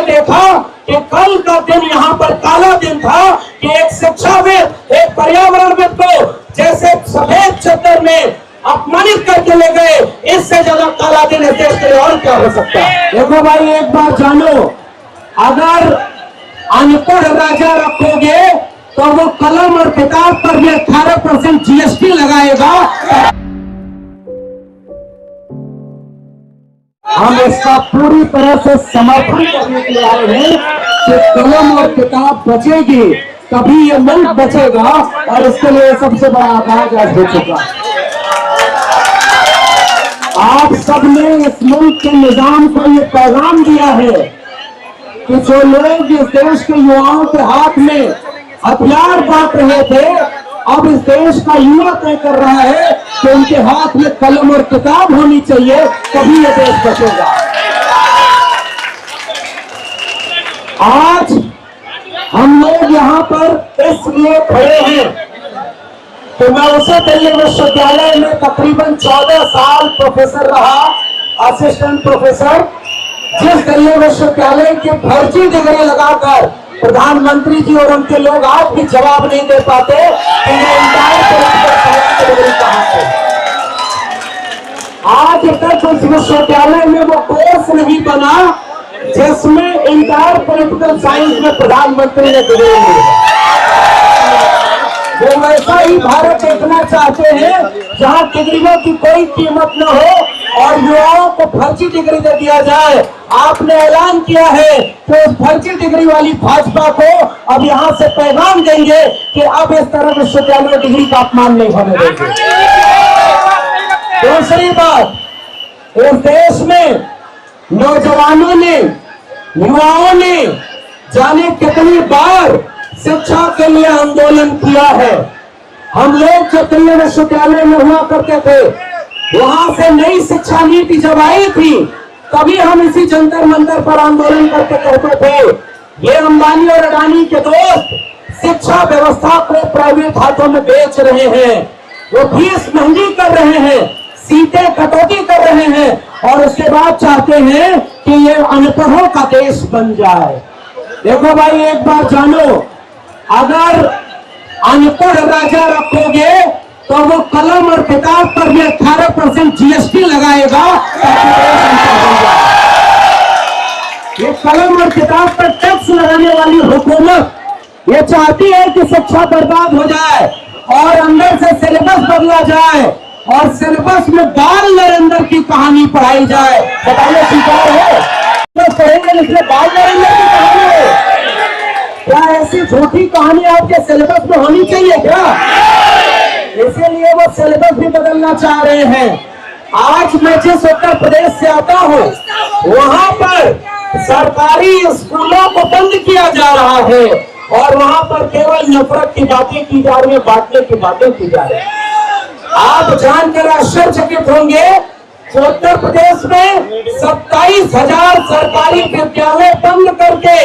देखा कि कल का दिन यहाँ पर काला दिन था कि एक शिक्षाविद, एक पर्यावरणविद को जैसे सफेद चद्दर में अपमानित करके ले गए, इससे ज्यादा काला दिन इस देश के लिए और क्या हो सकता है। देखो भाई, एक बात जानो, अगर अनपढ़ राजा रखोगे तो वो कलम और किताब पर भी 18% GST लगाएगा। हम इसका पूरी तरह से समर्थन करने के लिए आए हैं कि कलम और किताब बचेगी तभी ये मुल्क बचेगा, और इसके लिए सबसे बड़ा आगाज आज हो चुका। आप सबने इस मुल्क के निजाम को ये पैगाम दिया है कि जो लोग इस देश के युवाओं के हाथ में हथियार बांट रहे थे, अब इस देश का युवा तय कर रहा है कि उनके हाथ में कलम और किताब होनी चाहिए, तभी ये देश बचेगा। आज हम लोग यहाँ पर इसलिए खड़े हैं तो मैं उसे दिल्ली विश्वविद्यालय में तकरीबन 14 साल प्रोफेसर रहा, असिस्टेंट प्रोफेसर, जिस दिल्ली विश्वविद्यालय की फर्जी डिग्री लगाकर प्रधानमंत्री जी और उनके लोग आज भी जवाब नहीं दे पाते कि ये डिग्री कहां से। आज तक उस विश्वविद्यालय में वो कोर्स नहीं बना जिसमें इंटायर पॉलिटिकल साइंस में प्रधानमंत्री ने डिग्री ली है। वो वैसा ही भारत देखना चाहते हैं जहां डिग्रियों की कोई कीमत न हो और युवाओं को फर्जी डिग्री दे दिया जाए। आपने ऐलान किया है कि उस फर्जी डिग्री वाली भाजपा को अब यहां से पैगाम देंगे कि अब इस तरह विश्वविद्यालय डिग्री का अपमान नहीं होने देंगे। दूसरी बात, इस देश में नौजवानों ने, युवाओं ने जाने कितनी बार शिक्षा के लिए आंदोलन किया है। हम लोग जब दिल्ली विश्वविद्यालय में हुआ करते थे, वहां से नई शिक्षा नीति जब आई थी तभी हम इसी जंतर मंतर पर आंदोलन करके कहते थे ये अंबानी और अडानी के दोस्त शिक्षा व्यवस्था को प्राइवेट हाथों में बेच रहे हैं, वो फीस महंगी कर रहे हैं, सीटें कटौती कर रहे हैं और उसके बाद चाहते हैं कि ये अनपढ़ों का देश बन जाए। देखो भाई, एक बात जानो, अगर अनपढ़ राजा रखोगे तो वो कलम और किताब पर भी 18% GST लगाएगा। ये कलम और किताब पर टैक्स लगाने वाली हुकूमत ये चाहती है कि शिक्षा बर्बाद हो जाए और अंदर से सिलेबस बदला जाए और सिलेबस में बाल नरेंद्र की कहानी पढ़ाई जाए। बताइए स्वीकार है तो पढ़ेंगे, इसलिए बाल नरेंद्र की कहानी है क्या? ऐसी झूठी कहानी आपके सिलेबस में होनी चाहिए क्या? इसीलिए वो सिलेबस भी बदलना चाह रहे हैं। आज मैं जिस उत्तर प्रदेश से आता हूँ वहां पर सरकारी स्कूलों को बंद किया जा रहा है और वहां पर केवल नफरत की बातें की जा रही है, बांटने की बातें की जा रही है। आप जानकर आश्चर्यचकित होंगे कि उत्तर प्रदेश में 27,000 सरकारी विद्यालय बंद करके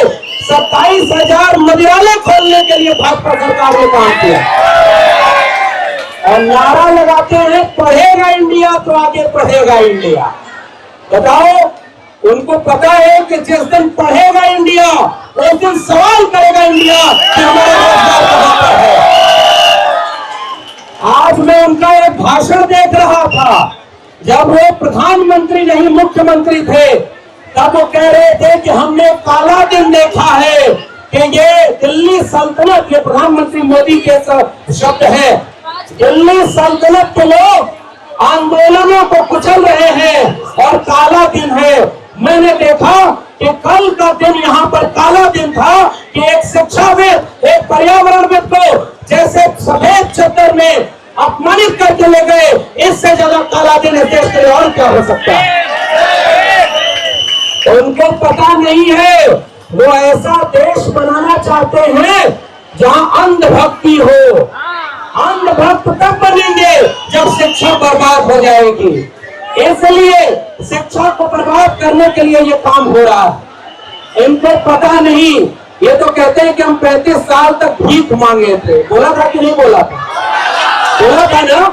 27,000 मदिरालय खोलने के लिए भाजपा सरकार ने काम किया और नारा लगाते हैं पढ़ेगा इंडिया तो आगे बढ़ेगा इंडिया। बताओ, उनको पता है कि जिस दिन पढ़ेगा इंडिया उस दिन सवाल करेगा इंडिया कि हमारा रोजगार कहां पर है। आज मैं उनका एक भाषण देख रहा था, जब वो प्रधानमंत्री नहीं मुख्यमंत्री थे तब वो कह रहे थे कि हमने काला दिन देखा है कि ये दिल्ली सल्तनत, ये प्रधानमंत्री मोदी के शब्द है, दिल्ली सल्तनत के लोग आंदोलनों को कुचल रहे हैं और काला दिन है। मैंने देखा कि कल का दिन यहाँ पर काला दिन था कि एक शिक्षाविद, एक पर्यावरणविद को जैसे सफेद चद्दर में अपमानित करके ले गए, इससे ज्यादा काला दिन इस देश के लिए और क्या हो सकता है। उनको पता नहीं है, वो ऐसा देश बनाना चाहते हैं जहां अंधभक्ति हो। अंधभक्त तब बनेंगे जब शिक्षा बर्बाद हो जाएगी, इसलिए शिक्षा को बर्बाद करने के लिए ये काम हो रहा है। इनको पता नहीं, ये तो कहते हैं कि हम 35 साल तक भीख मांगे थे। बोला था कि नहीं बोला था? बोला था ना।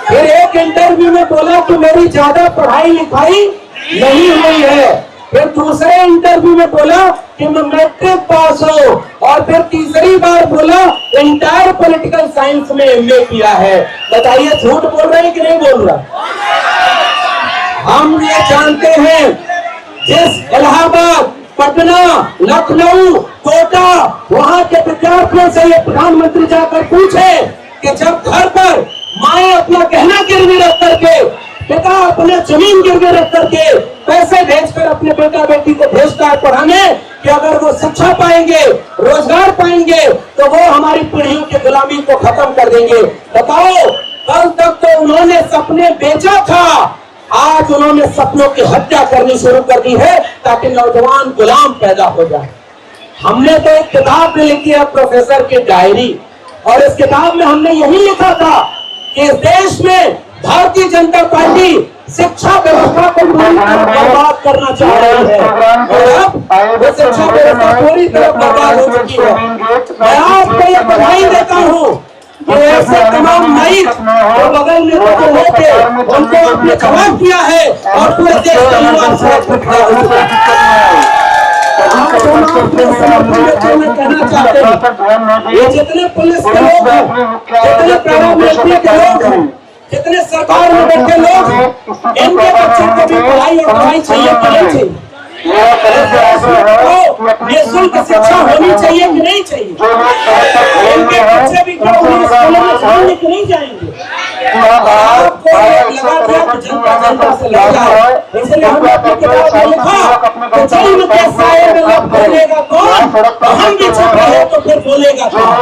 फिर एक इंटरव्यू में बोला कि मेरी ज्यादा पढ़ाई लिखाई नहीं हुई है। फिर दूसरे इंटरव्यू में बोला कि मैं मैट्रिक पास हूं, और फिर तीसरी बार बोला इंटायर पॉलिटिकल साइंस में एमए किया है। बताइए झूठ बोल रहे हैं कि नहीं बोल रहा? हम ये जानते हैं, जिस इलाहाबाद, पटना, लखनऊ, कोटा, वहां के विद्यार्थियों से ये प्रधानमंत्री जाकर पूछे कि जब घर पर माए अपना गहना गिरवी रख करके, पिता अपने जमीन गिरवी रख करके पैसे भेजकर अपने बेटा बेटी को भेजता है पढ़ाने कि अगर वो शिक्षा पाएंगे, रोजगार पाएंगे, तो वो हमारी पीढ़ियों की गुलामी को खत्म कर देंगे। बताओ, कल तक तो उन्होंने सपने बेचा था, आज उन्होंने सपनों की हत्या करनी शुरू कर दी है ताकि नौजवान गुलाम पैदा हो जाए। हमने तो एक किताब में लिखी है प्रोफेसर की डायरी, और इस किताब में हमने यही लिखा था कि इस देश में भारतीय जनता पार्टी शिक्षा व्यवस्था को पूरी तरह बर्बाद करना चाह रही है, और अब वो शिक्षा व्यवस्था पूरी तरह बर्बाद हो चुकी है। मैं आपको ये बधाई देता हूँ कि ऐसे तमाम नाइक जो बगल में बैठे हुए थे उनको आपने जवाब दिया है, और पूरे देश का युवा सड़क पर खड़ा हो चुका है। आज हम अपने समर्थन में कहना चाहते हैं, ये जितने पुलिस के लोग हैं, जितने पैरामिलिट्री के लोग हैं, जितने सरकार में बैठे लोग हैं, इनके बच्चों को भी पढ़ाई और पढ़ाई चाहिए कि नहीं चाहिए? निःशुल्क शिक्षा होनी चाहिए कि नहीं चाहिए? इनके बच्चे भी क्या स्कूलों में जाएंगे कि नहीं जाएंगे? आपको लगा था कि जनता जनता से लड़ जाए, इसलिए हमने अपनी किताब में लिखा कि जन्म के साए में लब बोलेगा कौन, हम भी छुप रहे तो फिर बोलेगा कौन?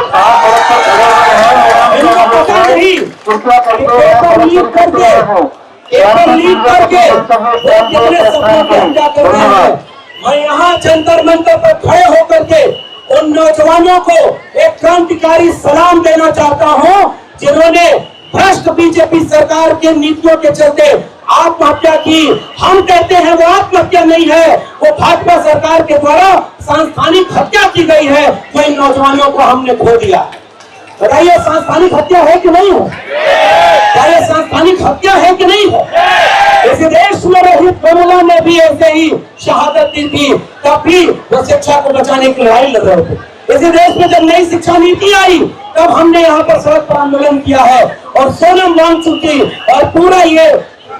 इनको पता नहीं पेपर लीक करके वो कितने सपनों की हत्या कर रहे हैं। मैं यहाँ जंतर मंतर पर खड़े होकर के उन नौजवानों को एक क्रांतिकारी सलाम देना चाहता हूँ जिन्होंने भ्रष्ट बीजेपी सरकार के नीतियों के चलते आत्महत्या की। हम कहते हैं वो आत्महत्या नहीं है, वो भाजपा सरकार के द्वारा सांस्थानिक हत्या की गई है, तो इन नौजवानों को हमने खो दिया। बताइए सांस्थानिक हत्या है कि नहीं है? क्या ये सांस्थानिक हत्या है कि नहीं है? इस देश में रोहित वेमुला ने भी ऐसे ही शहादत दी थी, तब भी वो शिक्षा को बचाने की लड़ाई लड़ रहे थे। इस देश में जब नई शिक्षा नीति आई तब हमने यहाँ पर सड़क पर आंदोलन किया है, और सोनम वांगचुक और पूरा ये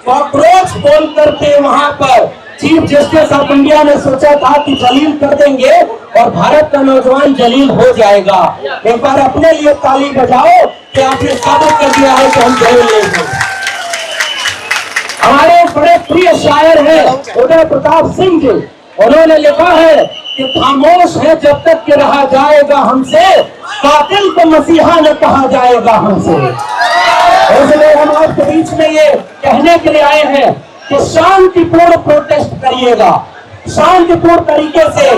कॉकरोच बोल करके वहां पर चीफ जस्टिस ऑफ इंडिया ने सोचा था कि जलील कर देंगे और भारत का नौजवान जलील हो जाएगा। एक बार अपने लिए ताली बजाओ कि आपने साबित कर दिया है कि हम जलील नहीं हैं। हमारे बड़े प्रिय शायर हैं उदय प्रताप सिंह जी, उन्होंने लिखा है कि खामोश है जब तक कि रहा जाएगा हमसे, कातिल को मसीहा न कहा जाएगा हमसे। इसलिए हम आपके बीच में ये कहने के लिए आए हैं कि शांतिपूर्ण प्रोटेस्ट करिएगा, शांतिपूर्ण तरीके से।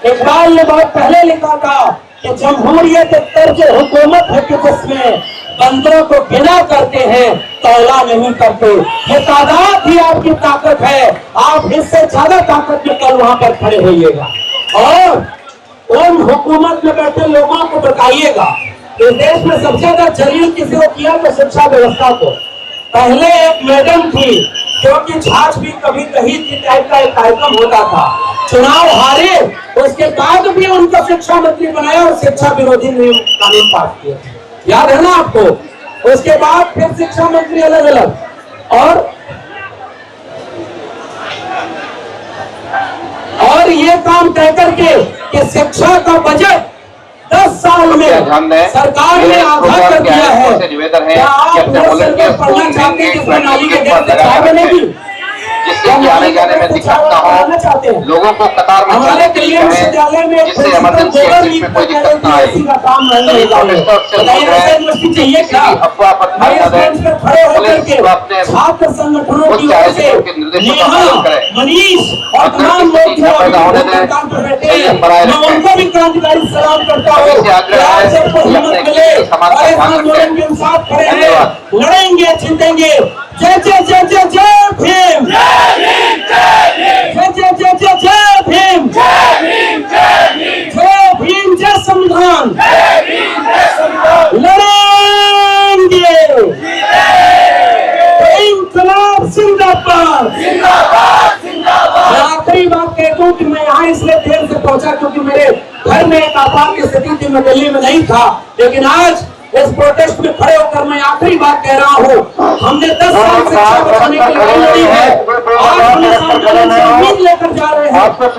इकबाल ने बहुत पहले लिखा था कि जमहूरियत एक तर्ज हुकूमत है कि जिसमें बंदरों को गिना करते हैं तौला नहीं करते। ये तादाद ही आपकी ताकत है, आप इससे ज्यादा ताकत में कल वहां पर खड़े होइएगा, और उन हुकूमत में बैठे लोगों को बताइएगा कि देश में सबसे ज्यादा जलील किसी को किया तो शिक्षा व्यवस्था को। पहले एक मैडम थी क्योंकि छाछ भी कभी कहीं की टाइप का एक कार्यक्रम होता था, चुनाव हारे, उसके बाद भी उनको शिक्षा मंत्री बनाया और शिक्षा विरोधी कानून पास किया, याद है ना आपको? उसके बाद फिर शिक्षा मंत्री अलग अलग, और ये काम तय करके कि शिक्षा का बजट 10 साल में सरकार ने आधा कर दिया है। क्या आप पढ़ना चाहते हैं कि प्रणाली के शिक्षा बनेगी, जिससे आने जाने में दिक्कत ना हो, लोगों को कतार में हमारे दिल्ली विश्वविद्यालय में जिससे इमरजेंसी एक्सिस में कोई दिक्कत ना आए। यूनिवर्सिटी चाहिए क्या? खड़े होकर के छात्र संगठनों की ओर से नेहा, मनीष और तमाम लोग जो काम पर बैठे हैं, मैं उनको भी क्रांतिकारी सलाम करता हूँ। आप सबको हिम्मत मिले और इस आंदोलन के साथ खड़े हैं, लड़ेंगे, जीतेंगे। जय जय जय जय जय भीम, जय जय जय जय जय भीम, जय भीम, जय संविधान, लड़ेंगे, इंकलाब जिंदाबाद। मैं आखिरी बात कहता हूँ कि मैं यहाँ इसलिए देर से पहुंचा, क्योंकि मेरे घर में एक आपात की स्थिति थी, मैं दिल्ली में नहीं था। लेकिन आज इस प्रोटेस्ट में खड़े होकर मैं आखिरी बात कह रहा हूँ, हमने 10 साल शिक्षा बचाने के लिए लड़ी है, आज हम इस आंदोलन से उम्मीद लेकर जा रहे हैं। और जब तक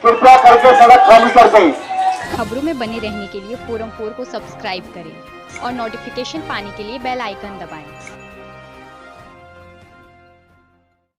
कृपया करके सड़क खाली कर दें। खबरों में बने रहने के लिए फोरम 4 को सब्सक्राइब करें और नोटिफिकेशन पाने के लिए बेल आइकन दबाएं।